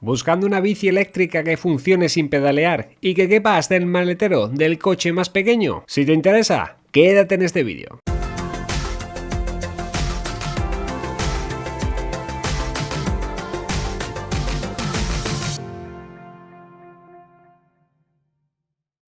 ¿Buscando una bici eléctrica que funcione sin pedalear y que quepa hasta el maletero del coche más pequeño? Si te interesa, quédate en este vídeo.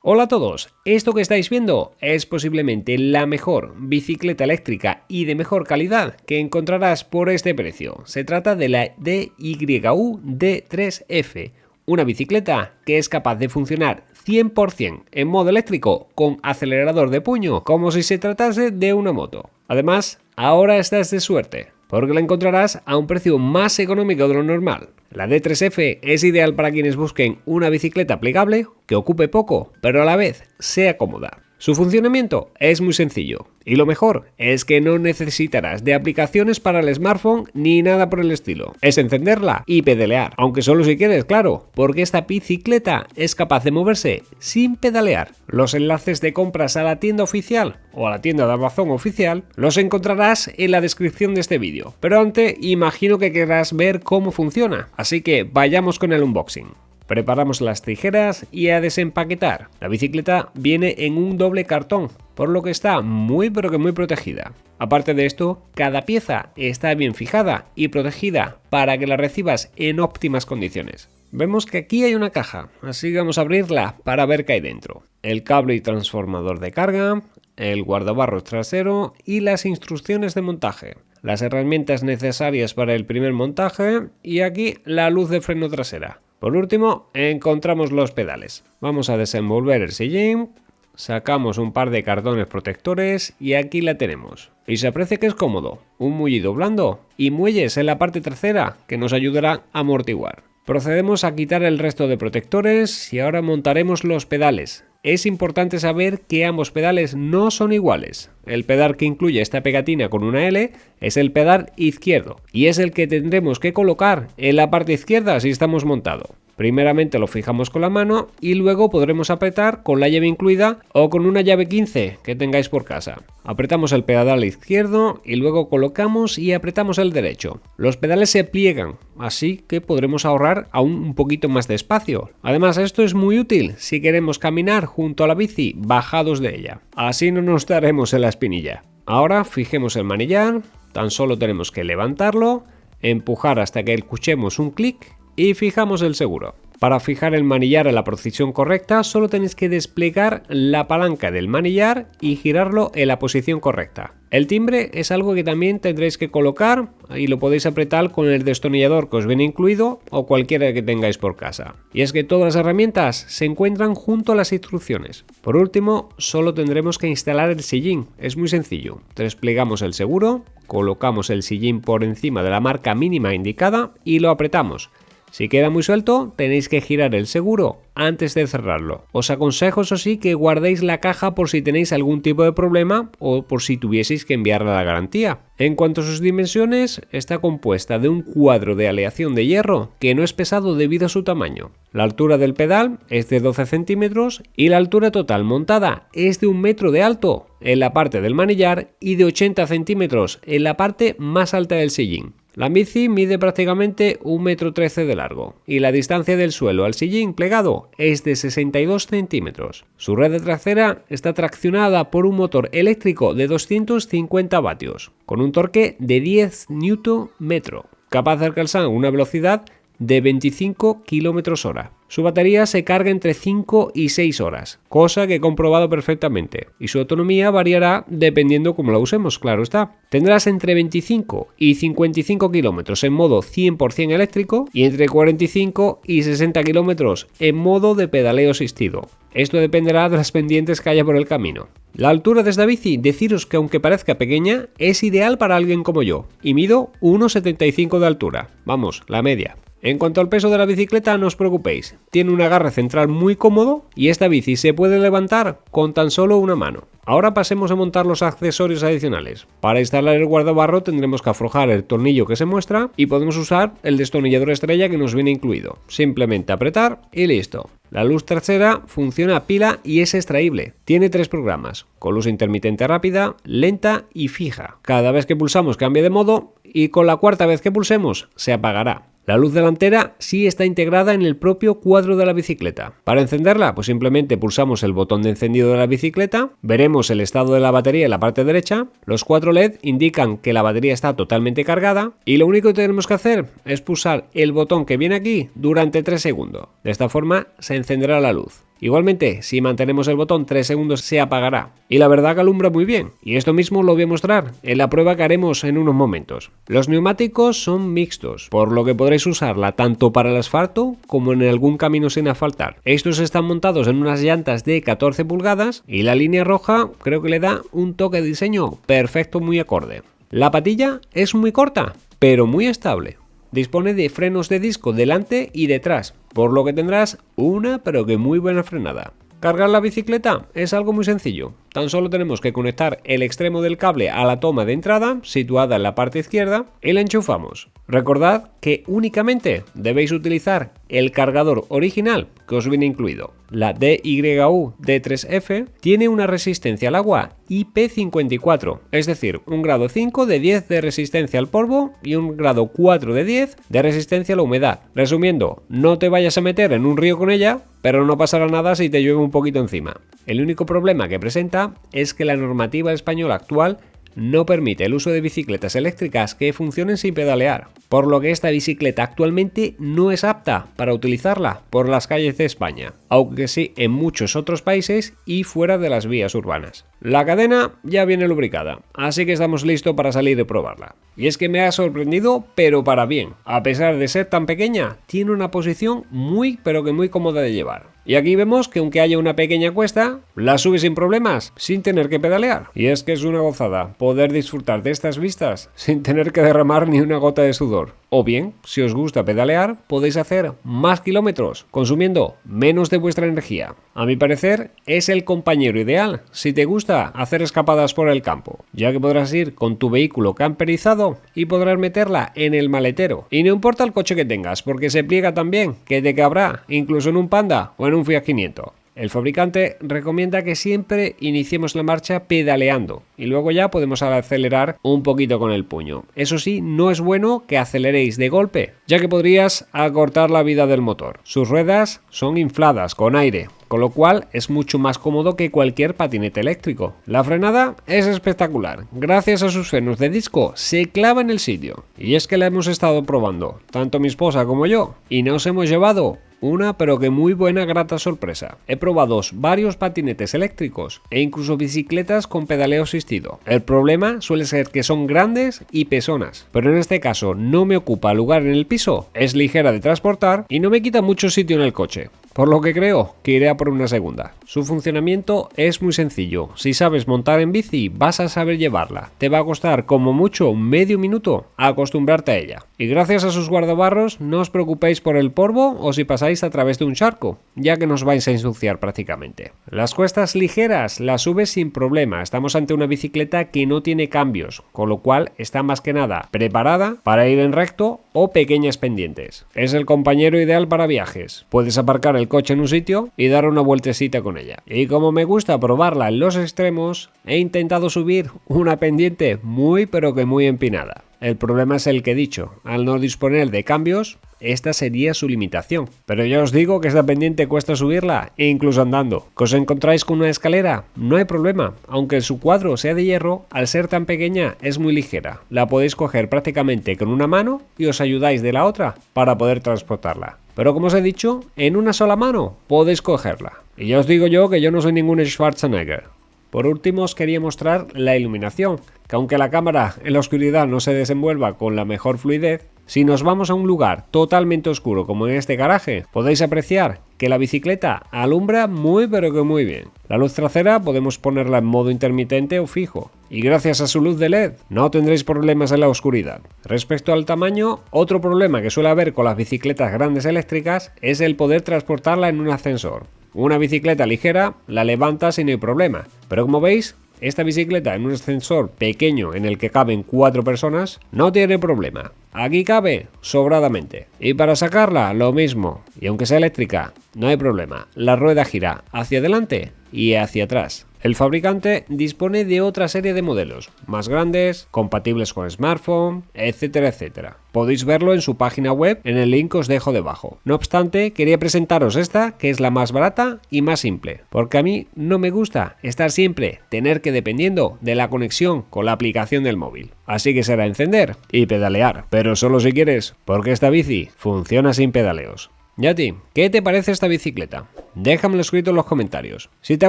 Hola a todos, esto que estáis viendo es posiblemente la mejor bicicleta eléctrica y de mejor calidad que encontrarás por este precio. Se trata de la DYU D3F, una bicicleta que es capaz de funcionar 100% en modo eléctrico con acelerador de puño, como si se tratase de una moto. Además, ahora estás de suerte, porque la encontrarás a un precio más económico de lo normal. La D3F es ideal para quienes busquen una bicicleta plegable que ocupe poco, pero a la vez sea cómoda. Su funcionamiento es muy sencillo, y lo mejor es que no necesitarás de aplicaciones para el smartphone ni nada por el estilo. Es encenderla y pedalear, aunque solo si quieres, claro, porque esta bicicleta es capaz de moverse sin pedalear. Los enlaces de compras a la tienda oficial o a la tienda de Amazon oficial los encontrarás en la descripción de este vídeo, pero antes imagino que querrás ver cómo funciona, así que vayamos con el unboxing. Preparamos las tijeras y a desempaquetar. La bicicleta viene en un doble cartón, por lo que está muy protegida. Aparte de esto, cada pieza está bien fijada y protegida para que la recibas en óptimas condiciones. Vemos que aquí hay una caja, así que vamos a abrirla para ver qué hay dentro. El cable y transformador de carga, el guardabarros trasero y las instrucciones de montaje. Las herramientas necesarias para el primer montaje y aquí la luz de freno trasera. Por último, encontramos los pedales. Vamos a desenvolver el sillín, sacamos un par de cartones protectores y aquí la tenemos. Y se aprecia que es cómodo, un mullido blando y muelles en la parte trasera que nos ayudarán a amortiguar. Procedemos a quitar el resto de protectores y ahora montaremos los pedales. Es importante saber que ambos pedales no son iguales. El pedal que incluye esta pegatina con una L es el pedal izquierdo y es el que tendremos que colocar en la parte izquierda si estamos montados. Primeramente lo fijamos con la mano y luego podremos apretar con la llave incluida o con una llave 15 que tengáis por casa. Apretamos el pedal izquierdo y luego colocamos y apretamos el derecho. Los pedales se pliegan, así que podremos ahorrar aún un poquito más de espacio. Además, esto es muy útil si queremos caminar junto a la bici bajados de ella. Así no nos daremos en la espinilla. Ahora fijemos el manillar, tan solo tenemos que levantarlo, empujar hasta que escuchemos un clic y fijamos el seguro. Para fijar el manillar en la posición correcta solo tenéis que desplegar la palanca del manillar y girarlo en la posición correcta. El timbre es algo que también tendréis que colocar y lo podéis apretar con el destornillador que os viene incluido o cualquiera que tengáis por casa. Y es que todas las herramientas se encuentran junto a las instrucciones. Por último, solo tendremos que instalar el sillín. Es muy sencillo. Desplegamos el seguro, colocamos el sillín por encima de la marca mínima indicada y lo apretamos. Si queda muy suelto, tenéis que girar el seguro antes de cerrarlo. Os aconsejo, eso sí, que guardéis la caja por si tenéis algún tipo de problema o por si tuvieseis que enviarla a la garantía. En cuanto a sus dimensiones, está compuesta de un cuadro de aleación de hierro que no es pesado debido a su tamaño. La altura del pedal es de 12 centímetros y la altura total montada es de 1 metro de alto en la parte del manillar y de 80 centímetros en la parte más alta del sillín. La bici mide prácticamente 1,13 m de largo y la distancia del suelo al sillín plegado es de 62 centímetros. Su rueda trasera está traccionada por un motor eléctrico de 250 vatios, con un torque de 10 Nm, capaz de alcanzar una velocidad de 25 km/h. Su batería se carga entre 5 y 6 horas, cosa que he comprobado perfectamente, y su autonomía variará dependiendo cómo la usemos, claro está. Tendrás entre 25 y 55 km en modo 100% eléctrico y entre 45 y 60 km en modo de pedaleo asistido. Esto dependerá de las pendientes que haya por el camino. La altura de esta bici, deciros que aunque parezca pequeña, es ideal para alguien como yo, y mido 1,75 de altura, vamos, la media. En cuanto al peso de la bicicleta, no os preocupéis, tiene un agarre central muy cómodo y esta bici se puede levantar con tan solo una mano. Ahora pasemos a montar los accesorios adicionales. Para instalar el guardabarro tendremos que aflojar el tornillo que se muestra y podemos usar el destornillador estrella que nos viene incluido. Simplemente apretar y listo. La luz trasera funciona a pila y es extraíble. Tiene 3 programas, con luz intermitente rápida, lenta y fija. Cada vez que pulsamos cambia de modo y con la cuarta vez que pulsemos se apagará. La luz delantera sí está integrada en el propio cuadro de la bicicleta. Para encenderla, pues simplemente pulsamos el botón de encendido de la bicicleta, veremos el estado de la batería en la parte derecha, los 4 LED indican que la batería está totalmente cargada y lo único que tenemos que hacer es pulsar el botón que viene aquí durante 3 segundos. De esta forma se encenderá la luz. Igualmente, si mantenemos el botón 3 segundos se apagará. Y la verdad que alumbra muy bien. Y esto mismo lo voy a mostrar en la prueba que haremos en unos momentos. Los neumáticos son mixtos, por lo que podréis usarla tanto para el asfalto como en algún camino sin asfaltar. Estos están montados en unas llantas de 14 pulgadas y la línea roja creo que le da un toque de diseño perfecto, muy acorde. La patilla es muy corta, pero muy estable. Dispone de frenos de disco delante y detrás, por lo que tendrás una pero que muy buena frenada. Cargar la bicicleta es algo muy sencillo. Tan solo tenemos que conectar el extremo del cable a la toma de entrada, situada en la parte izquierda, y la enchufamos. Recordad que únicamente debéis utilizar el cargador original que os viene incluido. La DYU D3F tiene una resistencia al agua IP54, es decir, un grado 5 de 10 de resistencia al polvo y un grado 4 de 10 de resistencia a la humedad. Resumiendo, no te vayas a meter en un río con ella, pero no pasará nada si te llueve un poquito encima. El único problema que presenta es que la normativa española actual no permite el uso de bicicletas eléctricas que funcionen sin pedalear, por lo que esta bicicleta actualmente no es apta para utilizarla por las calles de España, aunque sí en muchos otros países y fuera de las vías urbanas. La cadena ya viene lubricada, así que estamos listos para salir y probarla. Y es que me ha sorprendido, pero para bien. A pesar de ser tan pequeña, tiene una posición muy pero que muy cómoda de llevar. Y aquí vemos que aunque haya una pequeña cuesta, la sube sin problemas, sin tener que pedalear. Y es que es una gozada poder disfrutar de estas vistas sin tener que derramar ni una gota de sudor. O bien, si os gusta pedalear, podéis hacer más kilómetros, consumiendo menos de vuestra energía. A mi parecer, es el compañero ideal si te gusta hacer escapadas por el campo, ya que podrás ir con tu vehículo camperizado y podrás meterla en el maletero. Y no importa el coche que tengas, porque se pliega tan bien que te cabrá incluso en un Panda o en un Fiat 500. El fabricante recomienda que siempre iniciemos la marcha pedaleando y luego ya podemos acelerar un poquito con el puño. Eso sí, no es bueno que aceleréis de golpe, ya que podrías acortar la vida del motor. Sus ruedas son infladas con aire, con lo cual es mucho más cómodo que cualquier patinete eléctrico. La frenada es espectacular. Gracias a sus frenos de disco se clava en el sitio. Y es que la hemos estado probando, tanto mi esposa como yo, y nos hemos llevado una pero que muy buena grata sorpresa. He probado varios patinetes eléctricos e incluso bicicletas con pedaleo asistido. El problema suele ser que son grandes y pesonas, pero en este caso no me ocupa lugar en el piso, es ligera de transportar y no me quita mucho sitio en el coche. Por lo que creo que iré a por una segunda. Su funcionamiento es muy sencillo. Si sabes montar en bici, vas a saber llevarla. Te va a costar como mucho medio minuto acostumbrarte a ella. Y gracias a sus guardabarros no os preocupéis por el polvo o si pasáis a través de un charco, ya que nos vais a ensuciar prácticamente. Las cuestas ligeras las subes sin problema. Estamos ante una bicicleta que no tiene cambios, con lo cual está más que nada preparada para ir en recto o pequeñas pendientes. Es el compañero ideal para viajes. Puedes aparcar el coche en un sitio y dar una vueltecita con ella. Y como me gusta probarla en los extremos, he intentado subir una pendiente muy pero que muy empinada. El problema es el que he dicho, al no disponer de cambios, esta sería su limitación. Pero ya os digo que esta pendiente cuesta subirla, e incluso andando. ¿Que os encontráis con una escalera? No hay problema, aunque su cuadro sea de hierro, al ser tan pequeña es muy ligera. La podéis coger prácticamente con una mano y os ayudáis de la otra para poder transportarla. Pero como os he dicho, en una sola mano podéis cogerla. Y ya os digo yo que yo no soy ningún Schwarzenegger. Por último os quería mostrar la iluminación, que aunque la cámara en la oscuridad no se desenvuelva con la mejor fluidez, si nos vamos a un lugar totalmente oscuro como en este garaje, podéis apreciar que la bicicleta alumbra muy pero que muy bien. La luz trasera podemos ponerla en modo intermitente o fijo, y gracias a su luz de LED no tendréis problemas en la oscuridad. Respecto al tamaño, otro problema que suele haber con las bicicletas grandes eléctricas es el poder transportarla en un ascensor. Una bicicleta ligera la levanta sin el problema, pero como veis, esta bicicleta en un ascensor pequeño en el que caben 4 personas no tiene problema. Aquí cabe sobradamente. Y para sacarla lo mismo. Y aunque sea eléctrica, no hay problema. La rueda gira hacia adelante y hacia atrás. El fabricante dispone de otra serie de modelos, más grandes, compatibles con smartphone, etcétera, etcétera. Podéis verlo en su página web en el link que os dejo debajo. No obstante, quería presentaros esta, que es la más barata y más simple, porque a mí no me gusta estar siempre tener que dependiendo de la conexión con la aplicación del móvil. Así que será encender y pedalear, pero solo si quieres, porque esta bici funciona sin pedaleos. ¿Y a ti? ¿Qué te parece esta bicicleta? Déjamelo escrito en los comentarios. Si te ha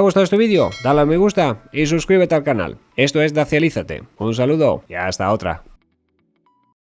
gustado este vídeo, dale al me gusta y suscríbete al canal. Esto es Dacialízate. Un saludo y hasta otra.